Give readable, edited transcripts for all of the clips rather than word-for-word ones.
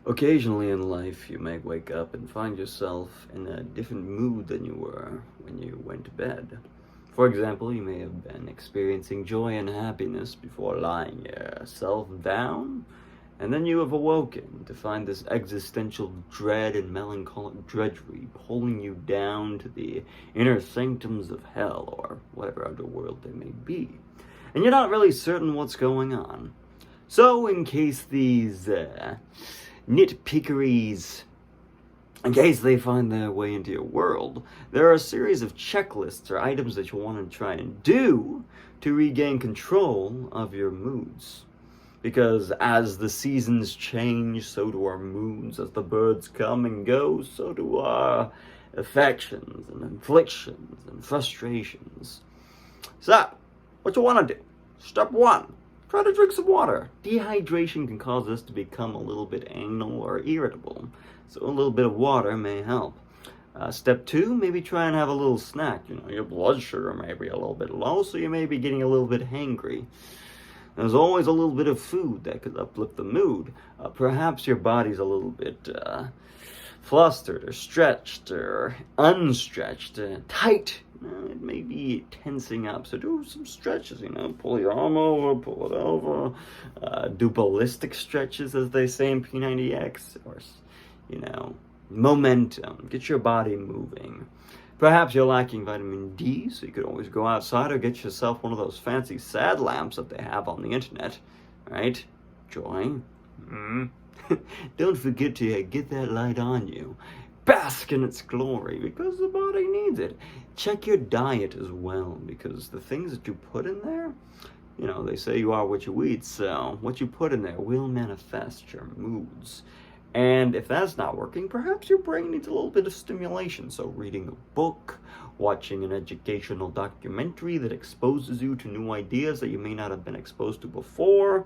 Occasionally in life, you may wake up and find yourself in a different mood than you were when you went to bed. For example, you may have been experiencing joy and happiness before lying yourself down, and then you have awoken to find this existential dread and melancholic drudgery pulling you down to the inner sanctums of hell or whatever underworld they may be. And you're not really certain what's going on. So, in case these nitpickeries, in case they find their way into your world, there are a series of checklists or items that you want to try and do to regain control of your moods. Because as the seasons change, so do our moods. As the birds come and go, so do our affections and afflictions and frustrations. So, what you want to do? Step 1. Try to drink some water. Dehydration can cause us to become a little bit anal or irritable, so a little bit of water may help. Step 2, maybe try and have a little snack. Your blood sugar may be a little bit low, so you may be getting a little bit hangry. There's always a little bit of food that could uplift the mood. Perhaps your body's a little bit flustered or stretched or unstretched, tight. It may be tensing up, so do some stretches, pull your arm over, pull it over, do ballistic stretches, as they say in P90X, or, momentum, get your body moving. Perhaps you're lacking vitamin D, so you could always go outside or get yourself one of those fancy sad lamps that they have on the internet, right? Joy. Don't forget to get that light on you. Bask in its glory, because the body needs it. Check your diet as well, because the things that you put in there, they say you are what you eat, so what you put in there will manifest your moods. And if that's not working, perhaps your brain needs a little bit of stimulation. So reading a book, watching an educational documentary that exposes you to new ideas that you may not have been exposed to before,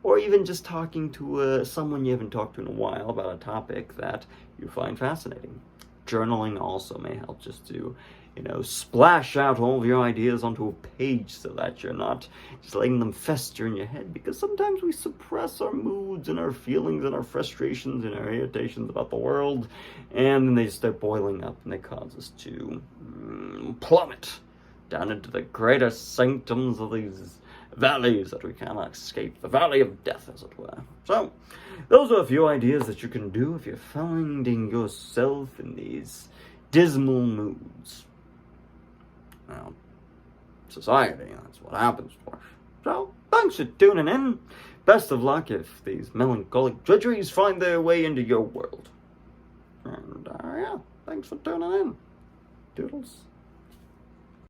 or even just talking to someone you haven't talked to in a while about a topic that you find fascinating. Journaling also may help, just to, splash out all of your ideas onto a page so that you're not just letting them fester in your head, because sometimes we suppress our moods and our feelings and our frustrations and our irritations about the world, and then they just start boiling up and they cause us to plummet down into the greater sanctums of these valleys that we cannot escape, the valley of death, as it were. So, those are a few ideas that you can do if you're finding yourself in these dismal moods. Well, society, that's what happens to us. So, thanks for tuning in. Best of luck if these melancholic drudgeries find their way into your world. And, thanks for tuning in. Doodles.